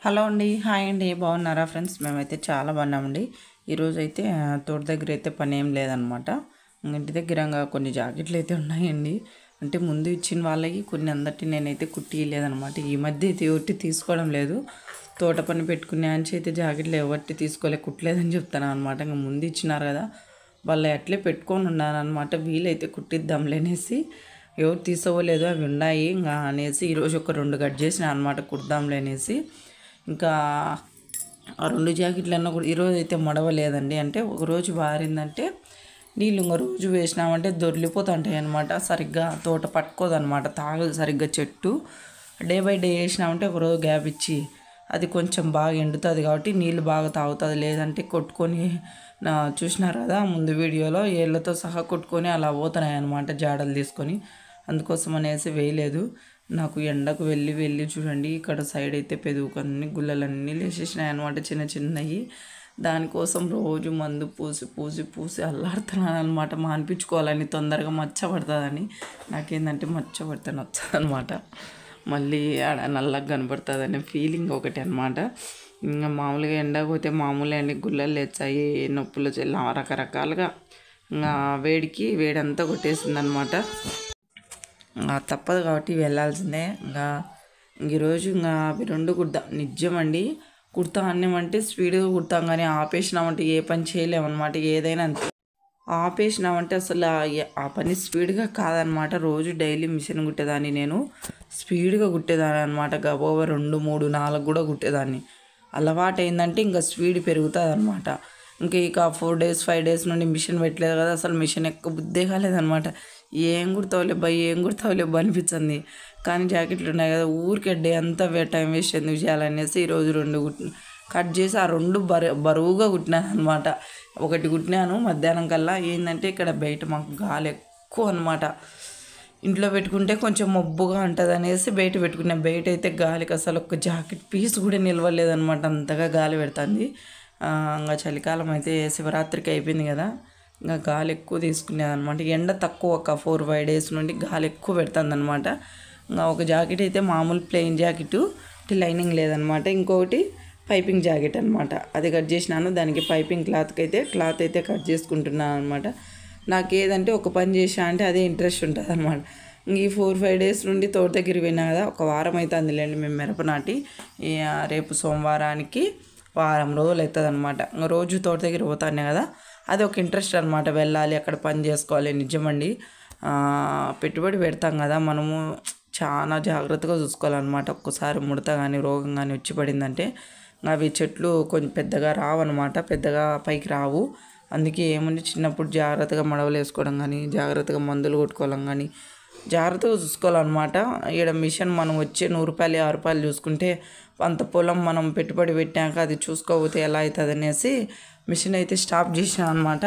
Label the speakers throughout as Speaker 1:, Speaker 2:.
Speaker 1: Hello అండి, hi అండి, బాగున్నారా ఫ్రెండ్స్? మేమైతే చాలా బాగున్నామండి. ఈరోజు అయితే తోట దగ్గర అయితే పని ఏం లేదనమాట. ఇంటి దగ్గర కొన్ని జాకెట్లు అయితే ఉన్నాయండి. అంటే ముందు ఇచ్చిన వాళ్ళకి కొన్ని అందరికీ నేనైతే కుట్టియలేదనమాట. ఈ మధ్య అయితే ఎవరికి తీసుకోవడం లేదు. తోట పని పెట్టుకునే అంచి అయితే జాకెట్లు ఎవరికి కుట్టలేదని చెప్తాను అనమాట. ఇంకా ముందు ఇచ్చినారు కదా, వాళ్ళు అట్లే పెట్టుకొని ఉన్నాను అనమాట. వీలైతే కుట్టిద్దాంలేనేసి ఎవరు తీసుకోలేదు, అవి ఉన్నాయి ఇంకా అనేసి ఈరోజు ఒక 2 కట్ చేసిన అనమాట, కుడదాంలేనేసి. ఇంకా ఆ 2 జాకెట్లన్నా కూడా ఈరోజు అయితే మడవలేదండి. అంటే ఒకరోజు బారిందంటే నీళ్ళు ఇంకో రోజు వేసినామంటే దొర్లిపోతుంటాయి అనమాట. సరిగ్గా తోట పట్టుకోదనమాట, తాగదు సరిగ్గా చెట్టు. డే బై డే వేసినామంటే ఒకరోజు గ్యాప్ ఇచ్చి అది కొంచెం బాగా ఎండుతుంది కాబట్టి నీళ్ళు బాగా తాగుతుంది. లేదంటే కొట్టుకొని చూసినారు కదా ముందు వీడియోలో, ఏళ్ళతో సహా కొట్టుకొని అలా పోతున్నాయి అనమాట జాడలు తీసుకొని. అందుకోసం అనేసి వేయలేదు. నాకు ఎండకు వెళ్ళి చూడండి, ఇక్కడ సైడ్ అయితే పెదుగుకొని గుల్లలన్నీ లేచేసినాయి అనమాట, చిన్న చిన్నవి. దానికోసం రోజు మందు పూసి అల్లాడుతున్నాను అనమాట. మానిపించుకోవాలని, తొందరగా మచ్చ పడుతుందని. నాకేంటంటే మచ్చ పడితే నచ్చదు అనమాట, మళ్ళీ ఆడ నల్లగా కనబడుతుందనే ఫీలింగ్ ఒకటి అనమాట. ఇంకా మామూలుగా ఎండకు పోతే మామూలు ఎండ గుల్లలు లేచాయి, నొప్పులు రకరకాలుగా. ఇంకా వేడంతా కొట్టేసింది అనమాట. తప్పదు కాబట్టి వెళ్ళాల్సిందే. ఈరోజు అవి 2 కుడతాం. నిజమండి, కుడతా అన్నామంటే స్పీడ్గా కుడతాం, కానీ ఆపేసినామంటే ఏ పని చేయలేమన్నమాట. ఏదైనా అంతే, ఆపేసినామంటే అసలు ఆ పని స్పీడ్గా కాదనమాట. రోజు డైలీ మిషన్ కుట్టేదాన్ని నేను, స్పీడ్గా కుట్టేదాన్ని అనమాట. గబోవ 2, 3, 4 కూడా కుట్టేదాన్ని. అలవాటు అయిందంటే ఇంకా స్పీడ్ పెరుగుతుంది అనమాట. ఇక 4 days 5 days నుండి మిషన్ పెట్టలేదు కదా, అసలు మిషన్ ఎక్క బుద్ధే కాలేదనమాట. ఏం కుడతావులే అనిపించింది. కానీ జాకెట్లు ఉన్నాయి కదా, ఊరికి డే అంతా టైం వేస్ట్ ఎందుకు చేయాలనేసి ఈరోజు 2 కట్ చేసి ఆ 2 బరువుగా కుట్టినాను అనమాట. ఒకటి కుట్టినాను మధ్యాహ్నం కల్లా. ఏంటంటే ఇక్కడ బయట మాకు గాలి ఎక్కువ అనమాట. ఇంట్లో పెట్టుకుంటే కొంచెం మబ్బుగా ఉంటుంది అనేసి బయట పెట్టుకున్నాను. బయట అయితే గాలికి అసలు ఒక జాకెట్ పీస్ కూడా నిలవలేదనమాట, అంతగా గాలి పెడుతుంది. ఇంకా చలికాలం అయితే శివరాత్రికి అయిపోయింది కదా, ఇంకా గాలి ఎక్కువ తీసుకునేది అనమాట. ఎండ తక్కువ, ఒక 4-5 days నుండి గాలి ఎక్కువ పెడుతుంది అనమాట. ఇంకా ఒక జాకెట్ అయితే మామూలు ప్లెయిన్ జాకెట్, లైనింగ్ లేదనమాట. ఇంకొకటి పైపింగ్ జాకెట్ అనమాట, అది కట్ చేసినాను. దానికి పైపింగ్ క్లాత్ అయితే కట్ చేసుకుంటున్నాను అనమాట. నాకు ఏదంటే ఒక పని చేసా అంటే అదే ఇంట్రెస్ట్ ఉంటుంది అనమాట. ఈ 4-5 days నుండి తోట దగ్గరికి పోయినా కదా, ఒక వారం అయితే అందులేండి మేము మిరప నాటి. రేపు సోమవారానికి వారం రోజులు అవుతుంది అనమాట. రోజు తోట దగ్గర పోతానే కదా, అది ఒక ఇంట్రెస్ట్ అనమాట. వెళ్ళాలి, అక్కడ పని చేసుకోవాలి. నిజమండి, పెట్టుబడి పెడతాం కదా మనము, చాలా జాగ్రత్తగా చూసుకోవాలన్నమాట. ఒక్కసారి ముడత కానీ రోగం కానీ వచ్చి పడిందంటే అవి చెట్లు కొంచెం పెద్దగా రావన్నమాట, పెద్దగా పైకి రావు. అందుకే ఏముంది, చిన్నప్పుడు జాగ్రత్తగా మడవలు వేసుకోవడం కానీ, జాగ్రత్తగా మందులు కొట్టుకోవడం కానీ జాగ్రత్తగా చూసుకోవాలన్నమాట. ఇక్కడ మిషన్ మనం వచ్చే 100 రూపాయలు 50 రూపాయలు చూసుకుంటే, అంత పొలం మనం పెట్టుబడి పెట్టాక అది చూసుకోకపోతే ఎలా అవుతుంది అనేసి మిషన్ అయితే స్టాప్ చేసాను అనమాట.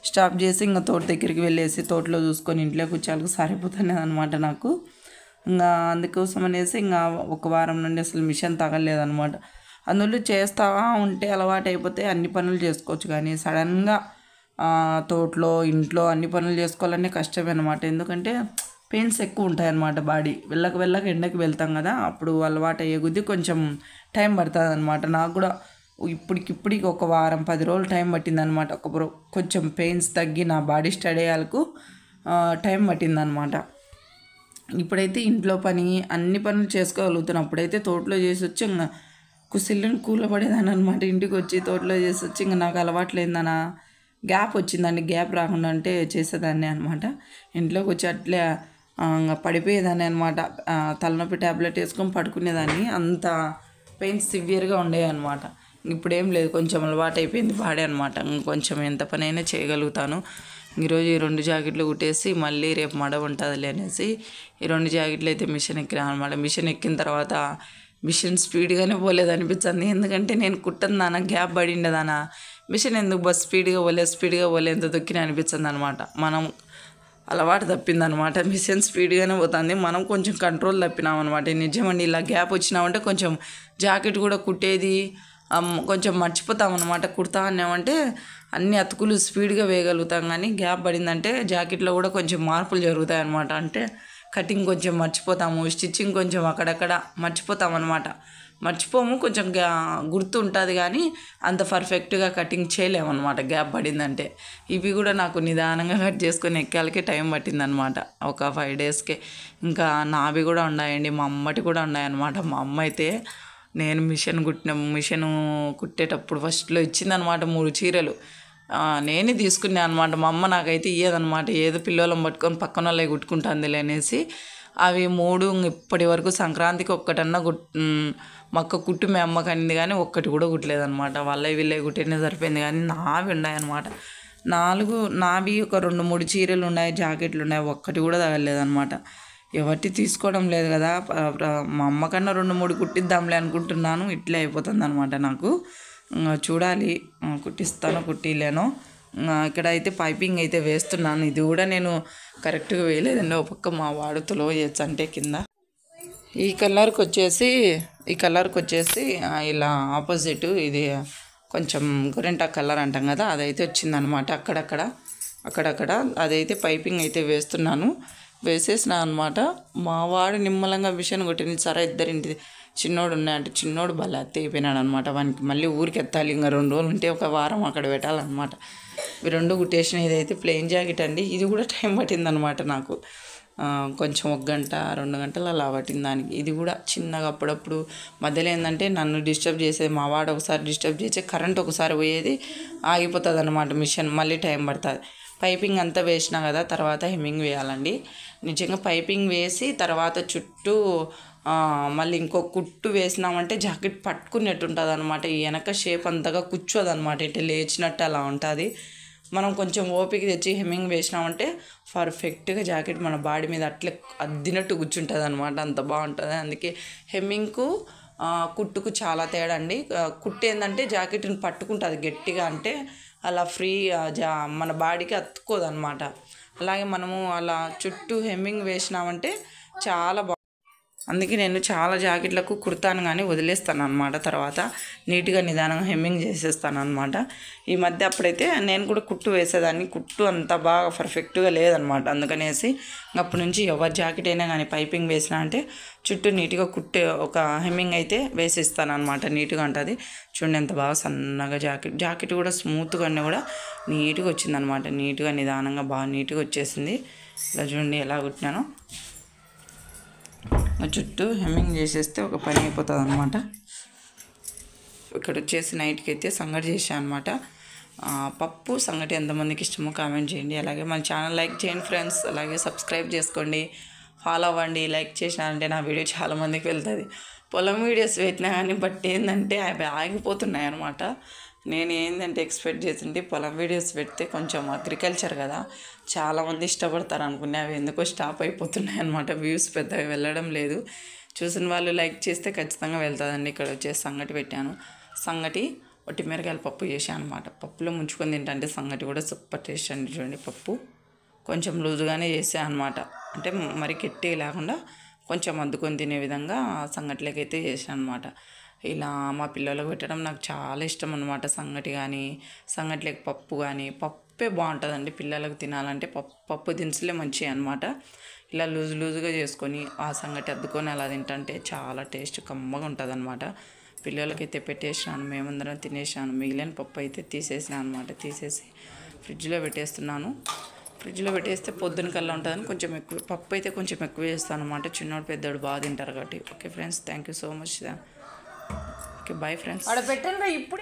Speaker 1: స్టాప్ చేసి ఇంకా తోట దగ్గరికి వెళ్ళేసి తోటలో చూసుకొని ఇంట్లోకి వచ్చేందుకు సరిపోతున్నది అనమాట నాకు. ఇంకా అందుకోసం అనేసి ఇంకా ఒక వారం నుండి అసలు మిషన్ తగలేదనమాట. అందులో చేస్తా ఉంటే అలవాటు అయిపోతే అన్ని పనులు చేసుకోవచ్చు, కానీ సడన్గా తోటలో ఇంట్లో అన్ని పనులు చేసుకోవాలనే కష్టమే అనమాట. ఎందుకంటే పెయిన్స్ ఎక్కువ ఉంటాయన్నమాట. బాడీ వెళ్ళక ఎండకి వెళ్తాం కదా, అప్పుడు అలవాటు అయ్యే కొద్దీ కొంచెం టైం పడుతుంది అనమాట. నాకు కూడా ఇప్పటికి ఒక వారం 10 రోజులు టైం పట్టిందనమాట. కొంచెం పెయిన్స్ తగ్గి నా బాడీ స్టడీ అయ్యేందుకు టైం పట్టిందనమాట. ఇప్పుడైతే ఇంట్లో పని అన్ని పనులు చేసుకోగలుగుతున్నాను. అప్పుడైతే తోటలో చేసి వచ్చి ఇంకా కుసిల్లని కూలబడేదాన్ని అనమాట. ఇంటికి వచ్చి తోటలో చేసి వచ్చి ఇంకా నాకు అలవాట్లేదన్న గ్యాప్ వచ్చిందండి. గ్యాప్ రాకుండా అంటే చేసేదాన్ని అనమాట. ఇంట్లోకి వచ్చి అట్లే ఇంకా పడిపోయేదాన్ని అనమాట. తలనొప్పి ట్యాబ్లెట్ వేసుకొని పడుకునేదాన్ని, అంత పెయిన్స్ సివియర్గా ఉండేవి అనమాట. ఇప్పుడేం లేదు, కొంచెం అలవాటు అయిపోయింది బాడీ అనమాట. కొంచెం ఎంత పని అయినా చేయగలుగుతాను. ఈరోజు ఈ 2 జాకెట్లు కుట్టేసి మళ్ళీ రేపు మడవ ఉంటుందిలే అనేసి ఈ 2 జాకెట్లు అయితే మిషన్ ఎక్కినా అనమాట. మిషన్ ఎక్కిన తర్వాత మిషన్ స్పీడ్గానే పోలేదు అనిపించింది. ఎందుకంటే నేను కుట్టందానా గ్యాప్ పడిండేదానా, మిషన్ ఎందుకు స్పీడ్గా పోలే ఎంత దొక్కిన అనిపించింది అనమాట. మనం అలవాటు తప్పిందనమాట. మిషన్ స్పీడ్గానే పోతుంది, మనం కొంచెం కంట్రోల్ తప్పినామన్నమాట. నిజమండి, ఇలా గ్యాప్ వచ్చినామంటే కొంచెం జాకెట్ కూడా కుట్టేది కొంచెం మర్చిపోతామన్నమాట. కుడతా అన్నామంటే అన్ని అతుకులు స్పీడ్గా వేయగలుగుతాం, కానీ గ్యాప్ పడిందంటే జాకెట్లో కూడా కొంచెం మార్పులు జరుగుతాయి అన్నమాట. అంటే కటింగ్ కొంచెం మర్చిపోతాము, స్టిచ్చింగ్ కొంచెం అక్కడక్కడ మర్చిపోతాం అనమాట. మర్చిపోము, కొంచెం గుర్తు ఉంటుంది కానీ అంత పర్ఫెక్ట్గా కటింగ్ చేయలేమన్నమాట గ్యాప్ పడిందంటే. ఇవి కూడా నాకు నిదానంగా కట్ చేసుకొని ఎక్కాలకే టైం పట్టిందనమాట, ఒక 5 డేస్కే. ఇంకా నావి కూడా ఉన్నాయండి, మా అమ్మటి కూడా ఉన్నాయన్నమాట. మా అమ్మ అయితే నేను మిషన్ కుట్టేటప్పుడు ఫస్ట్లో ఇచ్చిందనమాట 3 చీరలు. నేనే తీసుకున్నా అనమాట. మా అమ్మ నాకైతే ఇయ్యదనమాట, ఏదో పిల్లలను పట్టుకొని పక్కన వాళ్ళే కుట్టుకుంటుంది అనేసి. అవి 3 ఇప్పటి వరకు సంక్రాంతికి ఒక్కటన్నా మక్క కుట్టు మీ అమ్మకి అనింది కానీ ఒక్కటి కూడా కుట్టలేదనమాట. వాళ్ళే వీళ్ళే కుట్టినే సరిపోయింది కానీ నావి ఉన్నాయన్నమాట. 4 నావి ఒక 2-3 చీరలు ఉన్నాయి, జాకెట్లు ఉన్నాయి, ఒక్కటి కూడా తగలేదనమాట. ఎవరికి తీసుకోవడం లేదు కదా, మా అమ్మ కన్నా 2-3 కుట్టిద్దాంలే అనుకుంటున్నాను. ఇట్లే అయిపోతుంది అనమాట నాకు. చూడాలి కుట్టిస్తానో కుట్టిలేనో. ఇక్కడ అయితే పైపింగ్ అయితే వేస్తున్నాను. ఇది కూడా నేను కరెక్ట్గా వేయలేదండి, ఒక పక్క మా వాడుతులో వేయచ్చు అంటే కింద. ఈ కలర్కి వచ్చేసి ఇలా ఆపోజిట్ ఇది కొంచెం గొరెంటా కలర్ అంటాం కదా, అదైతే వచ్చిందనమాట. అక్కడక్కడ అదైతే పైపింగ్ అయితే వేస్తున్నాను. వేసేసిన అనమాట. మా వాడు నిమ్మలంగా మిషన్ కొట్టింది. సరే ఇద్దరింటి చిన్నోడు ఉన్నాయంటే చిన్నోడు భలే అయిపోయినాడు అనమాట. వానికి మళ్ళీ ఊరికి ఎత్తాలి, ఇంకా 2 రోజులు ఉంటే ఒక వారం అక్కడ పెట్టాలన్నమాట. ఇవి 2 కుట్టేసిన. ఇదైతే ప్లెయిన్ జాకెట్ అండి. ఇది కూడా టైం పట్టిందనమాట నాకు, కొంచెం 1 గంట 2 గంటలు అలా పట్టింది దానికి. ఇది కూడా చిన్నగా అప్పుడప్పుడు మధ్యలో ఏంటంటే నన్ను డిస్టర్బ్ చేసేది, మా వాడు ఒకసారి డిస్టర్బ్ చేసి కరెంట్ ఒకసారి పోయేది, ఆగిపోతుంది అనమాట మిషన్, మళ్ళీ టైం పడుతుంది. పైపింగ్ అంతా వేసినా కదా, తర్వాత హెమ్మింగ్ వేయాలండి. నిజంగా పైపింగ్ వేసి తర్వాత చుట్టూ మళ్ళీ ఇంకో కుట్టు వేసినామంటే జాకెట్ పట్టుకున్నట్టు ఉంటుంది అనమాట. ఈ వెనక షేప్ అంతగా కూర్చోదు అనమాట, ఇట్లా లేచినట్టు అలా ఉంటుంది. మనం కొంచెం ఓపిక తెచ్చి హెమ్మింగ్ వేసినామంటే పర్ఫెక్ట్గా జాకెట్ మన బాడీ మీద అట్లే అద్దినట్టు కూర్చుంటుంది అనమాట, అంత బాగుంటుంది. అందుకే హెమ్మింగ్కు కుట్టుకు చాలా తేడా అండి. కుట్టు ఏంటంటే జాకెట్ని పట్టుకుంటుంది గట్టిగా, అంటే అలా ఫ్రీ మన బాడీకి అతుక్కోదు అనమాట. అలాగే మనము అలా చుట్టూ హెమ్మింగ్ వేసినామంటే చాలా అందుకే నేను చాలా జాకెట్లకు కుడతాను కానీ వదిలేస్తాను అనమాట. తర్వాత నీట్గా నిదానంగా హెమ్మింగ్ చేసేస్తాను అనమాట. ఈ మధ్య అప్పుడైతే నేను కూడా కుట్టు వేసేదాన్ని, కుట్టు అంత బాగా పర్ఫెక్ట్గా లేదనమాట. అందుకనేసి అప్పటి నుంచి ఎవరి జాకెట్ అయినా కానీ పైపింగ్ వేసినా అంటే చుట్టూ నీట్గా ఒక హెమ్మింగ్ అయితే వేసిస్తాను అనమాట. నీట్గా ఉంటుంది. చూడండి ఎంత బాగా సన్నగా జాకెట్ కూడా స్మూత్గా కూడా నీట్గా వచ్చిందనమాట. నీట్గా నిదానంగా బాగా నీట్గా వచ్చేసింది. ఇలా చూడండి ఎలా కుట్టినానో. చుట్టూ హెమ్మింగ్ చేసేస్తే ఒక పని అయిపోతుంది అనమాట. ఇక్కడ వచ్చేసి నైట్కి అయితే సంగటి చేసాను అనమాట. పప్పు సంగటి ఎంతమందికి ఇష్టమో కామెంట్ చేయండి. అలాగే మన ఛానల్ లైక్ చేయండి ఫ్రెండ్స్, అలాగే సబ్స్క్రైబ్ చేసుకోండి, ఫాలో అవ్వండి. లైక్ చేసినారంటే నా వీడియో చాలామందికి వెళ్తుంది. పొలం వీడియోస్ పెట్టినా కానీ బట్ ఏంటంటే అవి ఆగిపోతున్నాయి అనమాట. నేను ఏంటంటే ఎక్స్పెక్ట్ చేసింది పొలం వీడియోస్ పెడితే కొంచెం అగ్రికల్చర్ కదా చాలామంది ఇష్టపడతారు అనుకునే, అవి ఎందుకో స్టాప్ అయిపోతున్నాయి అనమాట. వ్యూస్ పెద్దగా వెళ్ళడం లేదు. చూసిన వాళ్ళు లైక్ చేస్తే ఖచ్చితంగా వెళ్తుందండి. ఇక్కడ వచ్చేసి సంగటి పెట్టాను. సంగటి ఒట్టి మిరకాయల పప్పు చేశాను అనమాట. పప్పులో ముంచుకొని తింటే సంగటి కూడా సూపర్ టేస్ట్ అండి. చూడండి పప్పు కొంచెం లూజుగానే చేసాను అనమాట, అంటే మరి గట్టిగా లేకుండా కొంచెం అద్దుకొని తినే విధంగా సంగటిలోకైతే చేశాను అనమాట. ఇలా మా పిల్లలకు పెట్టడం నాకు చాలా ఇష్టం అనమాట. సంగటి కానీ సంగటిలోకి పప్పు కానీ, పప్పే బాగుంటుందండి పిల్లలకు తినాలంటే. పప్పు దినుసులే మంచివి అనమాట. ఇలా లూజుగా చేసుకొని ఆ సంగటి అద్దుకొని అలా తింటుంటే చాలా టేస్ట్ కమ్మగా ఉంటుంది అనమాట. పిల్లలకైతే పెట్టేసినాను, మేమందరం తినేసాను. మిగిలిన పప్పు అయితే తీసేసాను అనమాట. తీసేసి ఫ్రిడ్జ్లో పెట్టేస్తున్నాను. ఫ్రిడ్జ్లో పెట్టేస్తే పొద్దున కల్లా ఉంటుందని కొంచెం ఎక్కువ పప్పు అయితే కొంచెం ఎక్కువ చేస్తాను అనమాట. చిన్నోడు పెద్దోడు బాగా తింటారు కాబట్టి. Okay friends, thank you so much. Okay bye friends.
Speaker 2: అక్కడ పెట్టండి ఇప్పుడు.